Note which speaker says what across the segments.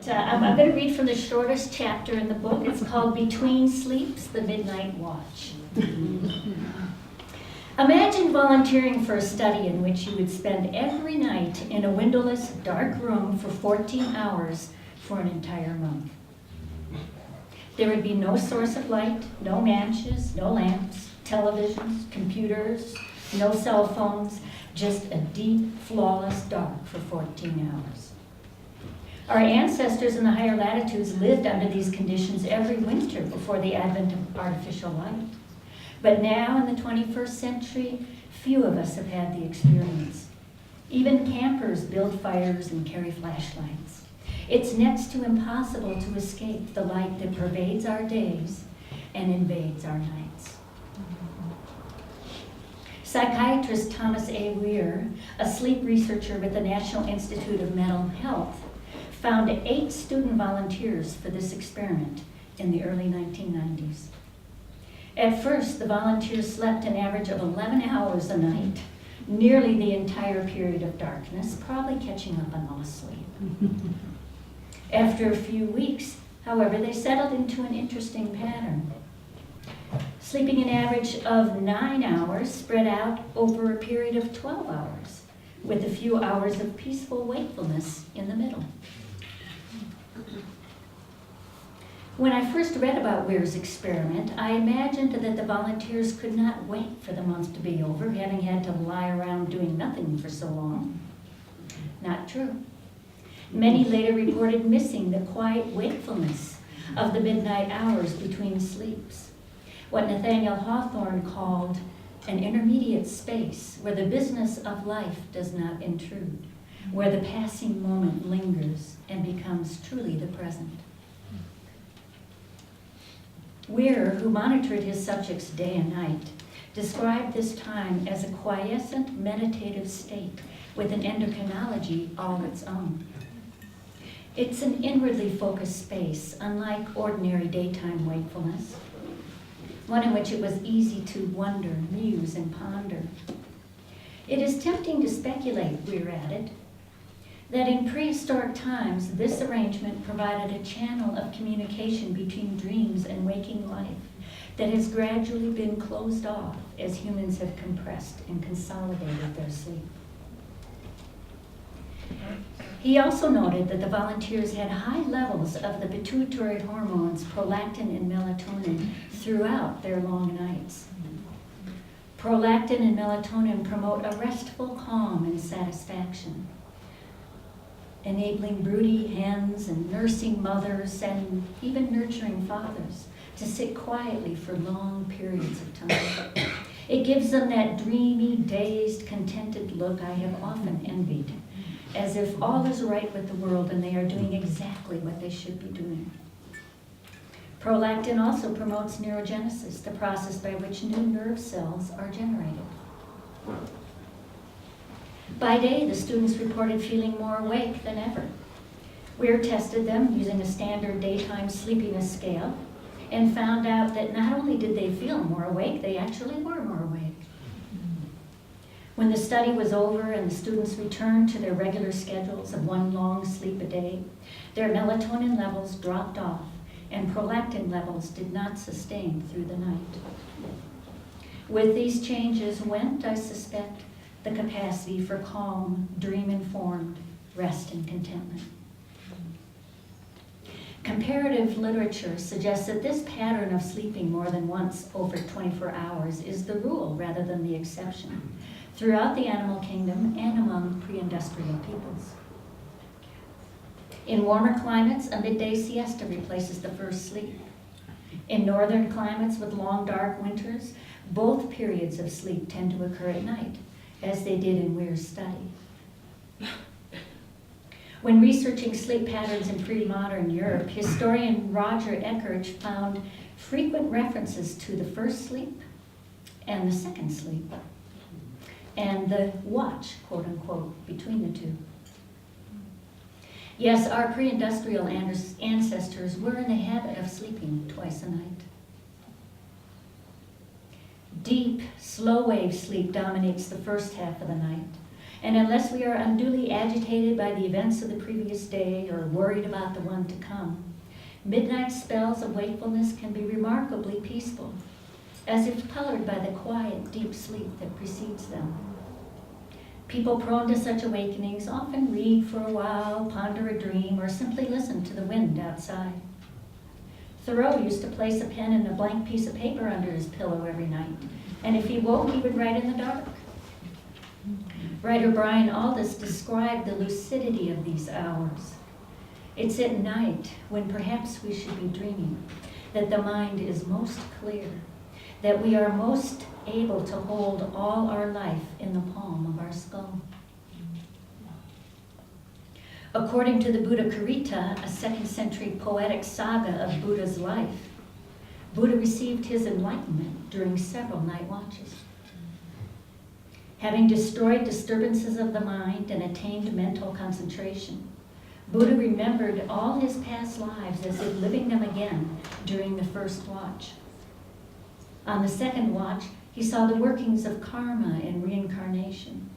Speaker 1: I'm going to read from the shortest chapter in the book. It's called Between Sleeps, the Midnight Watch. Imagine volunteering for a study in which you would spend every night in a windowless, dark room for 14 hours for an entire month. There would be no source of light, no matches, no lamps, televisions, computers, no cell phones, just a deep, flawless dark for 14 hours. Our ancestors in the higher latitudes lived under these conditions every winter before the advent of artificial light. But now in the 21st century, few of us have had the experience. Even campers build fires and carry flashlights. It's next to impossible to escape the light that pervades our days and invades our nights. Psychiatrist Thomas A. Weir, a sleep researcher with the National Institute of Mental Health, found 8 student volunteers for this experiment in the early 1990s. At first, the volunteers slept an average of 11 hours a night, nearly the entire period of darkness, probably catching up on lost sleep. After a few weeks, however, they settled into an interesting pattern, sleeping an average of 9 hours spread out over a period of 12 hours, with a few hours of peaceful wakefulness in the middle. When I first read about Weir's experiment, I imagined that the volunteers could not wait for the month to be over, having had to lie around doing nothing for so long. Not true. Many later reported missing the quiet wakefulness of the midnight hours between sleeps, what Nathaniel Hawthorne called an intermediate space where the business of life does not intrude, where the passing moment lingers and becomes truly the present. Weir, who monitored his subjects day and night, described this time as a quiescent meditative state with an endocrinology all its own. It's an inwardly focused space, unlike ordinary daytime wakefulness, one in which it was easy to wonder, muse, and ponder. It is tempting to speculate, Weir added, that in prehistoric times, this arrangement provided a channel of communication between dreams and waking life that has gradually been closed off as humans have compressed and consolidated their sleep. He also noted that the volunteers had high levels of the pituitary hormones prolactin and melatonin throughout their long nights. Prolactin and melatonin promote a restful calm and satisfaction, enabling broody hens and nursing mothers and even nurturing fathers to sit quietly for long periods of time. It gives them that dreamy, dazed, contented look I have often envied, as if all is right with the world and they are doing exactly what they should be doing. Prolactin also promotes neurogenesis, the process by which new nerve cells are generated. By day, the students reported feeling more awake than ever. Weir tested them using a standard daytime sleepiness scale and found out that not only did they feel more awake, they actually were more awake. When the study was over and the students returned to their regular schedules of one long sleep a day, their melatonin levels dropped off and prolactin levels did not sustain through the night. With these changes went, I suspect, the capacity for calm, dream-informed rest and contentment. Comparative literature suggests that this pattern of sleeping more than once over 24 hours is the rule rather than the exception throughout the animal kingdom and among pre-industrial peoples. In warmer climates, a midday siesta replaces the first sleep. In northern climates with long, dark winters, both periods of sleep tend to occur at night, as they did in Weir's study. When researching sleep patterns in pre-modern Europe, historian Roger Eckert found frequent references to the first sleep and the second sleep, and the watch, quote unquote, between the two. Yes, our pre-industrial ancestors were in the habit of sleeping twice a night. Deep, slow wave sleep dominates the first half of the night, And unless we are unduly agitated by the events of the previous day or worried about the one to come, midnight spells of wakefulness can be remarkably peaceful, as if colored by the quiet, deep sleep that precedes them. People prone to such awakenings often read for a while, ponder a dream, or simply listen to the wind outside. Thoreau used to place a pen and a blank piece of paper under his pillow every night, and if he woke, he would write in the dark. Writer Brian Aldiss described the lucidity of these hours. It's at night, when perhaps we should be dreaming, that the mind is most clear, that we are most able to hold all our life in the palm of our skull. According to the Buddha Karita, a 2nd century poetic saga of Buddha's life, Buddha received his enlightenment during several night watches. Having destroyed disturbances of the mind and attained mental concentration, Buddha remembered all his past lives as if living them again during the first watch. On the second watch, he saw the workings of karma and reincarnation,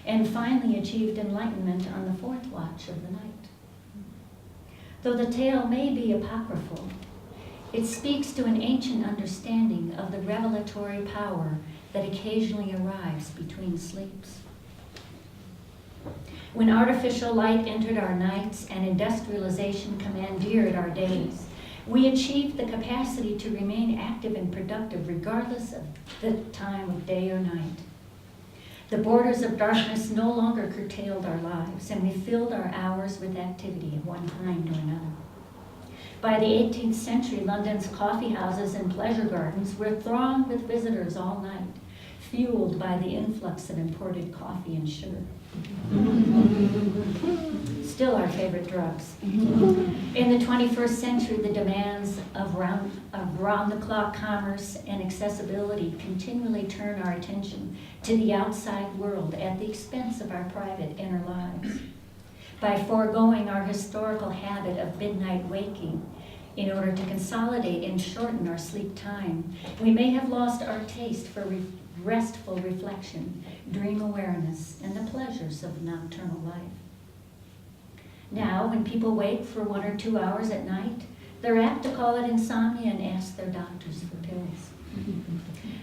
Speaker 1: and finally achieved enlightenment on the fourth watch of the night. Though the tale may be apocryphal, it speaks to an ancient understanding of the revelatory power that occasionally arrives between sleeps. When artificial light entered our nights and industrialization commandeered our days, we achieved the capacity to remain active and productive regardless of the time of day or night. The borders of darkness no longer curtailed our lives, and we filled our hours with activity of one kind or another. By the 18th century, London's coffee houses and pleasure gardens were thronged with visitors all night, fueled by the influx of imported coffee and sugar. Still our favorite drugs. In the 21st century, the demands of round-the-clock commerce and accessibility continually turn our attention to the outside world at the expense of our private inner lives. By foregoing our historical habit of midnight waking in order to consolidate and shorten our sleep time, we may have lost our taste for restful reflection, dream awareness, and the pleasures of nocturnal life. Now, when people wake for 1 or 2 hours at night, they're apt to call it insomnia and ask their doctors for pills.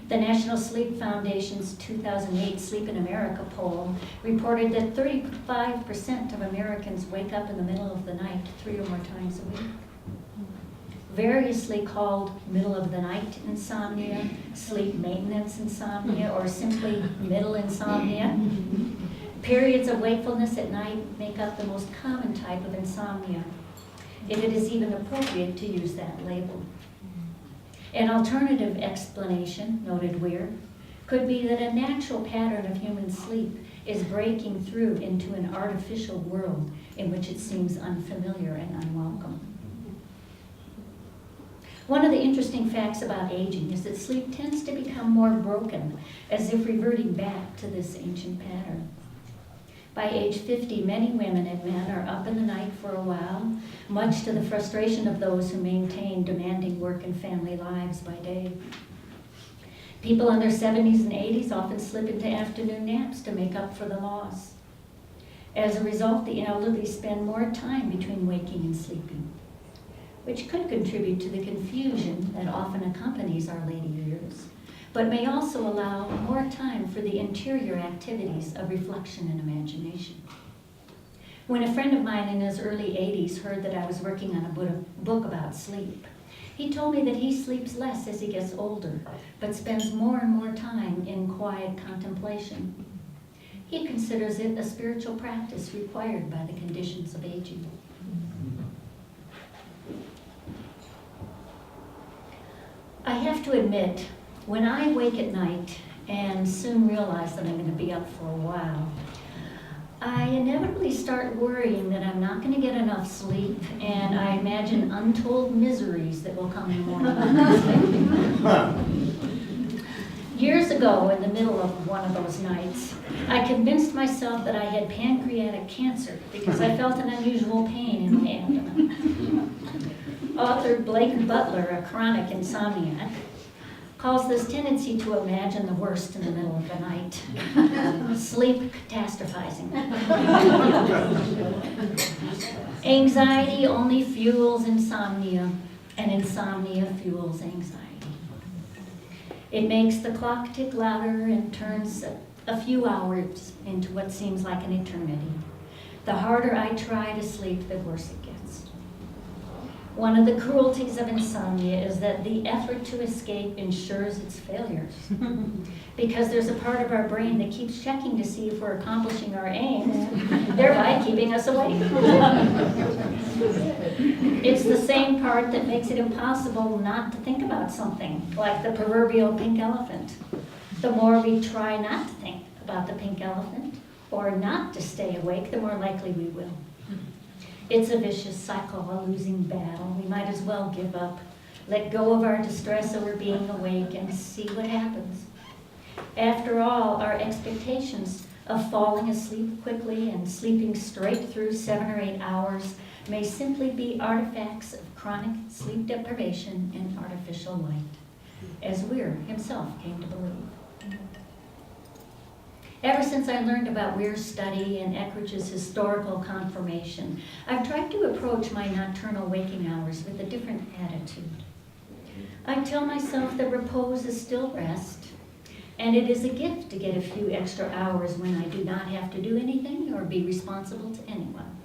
Speaker 1: The National Sleep Foundation's 2008 Sleep in America poll reported that 35% of Americans wake up in the middle of the night 3 or more times a week. Variously called middle of the night insomnia, sleep maintenance insomnia, or simply middle insomnia, periods of wakefulness at night make up the most common type of insomnia, if it is even appropriate to use that label. An alternative explanation, noted Weir, could be that a natural pattern of human sleep is breaking through into an artificial world in which it seems unfamiliar and unwelcome. One of the interesting facts about aging is that sleep tends to become more broken, as if reverting back to this ancient pattern. By age 50, many women and men are up in the night for a while, much to the frustration of those who maintain demanding work and family lives by day. People in their 70s and 80s often slip into afternoon naps to make up for the loss. As a result, the elderly spend more time between waking and sleeping, which could contribute to the confusion that often accompanies our later years, but may also allow more time for the interior activities of reflection and imagination. When a friend of mine in his early 80s heard that I was working on a book about sleep, he told me that he sleeps less as he gets older, but spends more and more time in quiet contemplation. He considers it a spiritual practice required by the conditions of aging. I have to admit, when I wake at night and soon realize that I'm going to be up for a while, I inevitably start worrying that I'm not going to get enough sleep, and I imagine untold miseries that will come in the morning. Years ago, in the middle of one of those nights, I convinced myself that I had pancreatic cancer because I felt an unusual pain in my abdomen. Author Blake Butler, a chronic insomniac, calls this tendency to imagine the worst in the middle of the night. Sleep catastrophizing. Anxiety only fuels insomnia, and insomnia fuels anxiety. It makes the clock tick louder and turns a few hours into what seems like an eternity. The harder I try to sleep, the worse it gets. One of the cruelties of insomnia is that the effort to escape ensures its failures. Because there's a part of our brain that keeps checking to see if we're accomplishing our aims, thereby keeping us awake. It's the same part that makes it impossible not to think about something, like the proverbial pink elephant. The more we try not to think about the pink elephant, or not to stay awake, the more likely we will. It's a vicious cycle, a losing battle. We might as well give up, let go of our distress over being awake, and see what happens. After all, our expectations of falling asleep quickly and sleeping straight through 7 or 8 hours may simply be artifacts of chronic sleep deprivation and artificial light, as Weir himself came to believe. Ever since I learned about Weir's study and Eckridge's historical confirmation, I've tried to approach my nocturnal waking hours with a different attitude. I tell myself that repose is still rest, and it is a gift to get a few extra hours when I do not have to do anything or be responsible to anyone.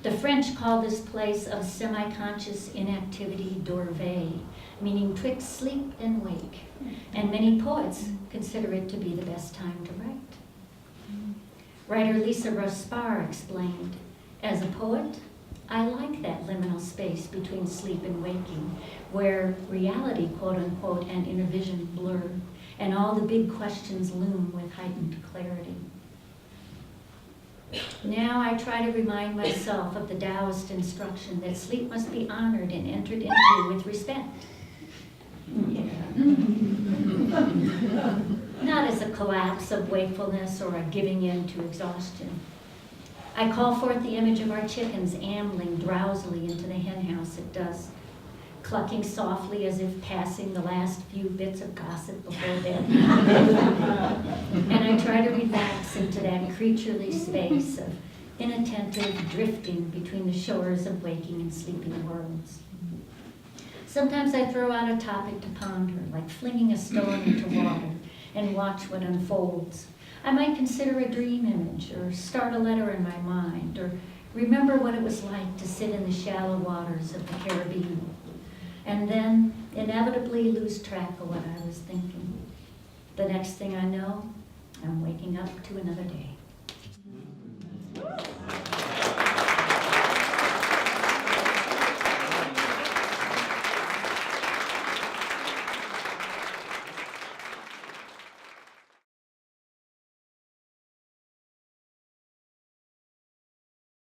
Speaker 1: The French call this place of semi-conscious inactivity dorveil, meaning twixt sleep and wake, and many poets consider it to be the best time to write. Writer Lisa Rospar explained, "As a poet, I like that liminal space between sleep and waking, where reality, quote unquote, and inner vision blur, and all the big questions loom with heightened clarity." Now I try to remind myself of the Taoist instruction that sleep must be honored and entered into with respect. Not as a collapse of wakefulness or a giving in to exhaustion. I call forth the image of our chickens ambling drowsily into the hen house at dusk, clucking softly as if passing the last few bits of gossip before bed. And I try to relax into that creaturely space of inattentive drifting between the shores of waking and sleeping worlds. Sometimes I throw out a topic to ponder, like flinging a stone into water, and watch what unfolds. I might consider a dream image, or start a letter in my mind, or remember what it was like to sit in the shallow waters of the Caribbean, and then inevitably lose track of what I was thinking. The next thing I know, I'm waking up to another day.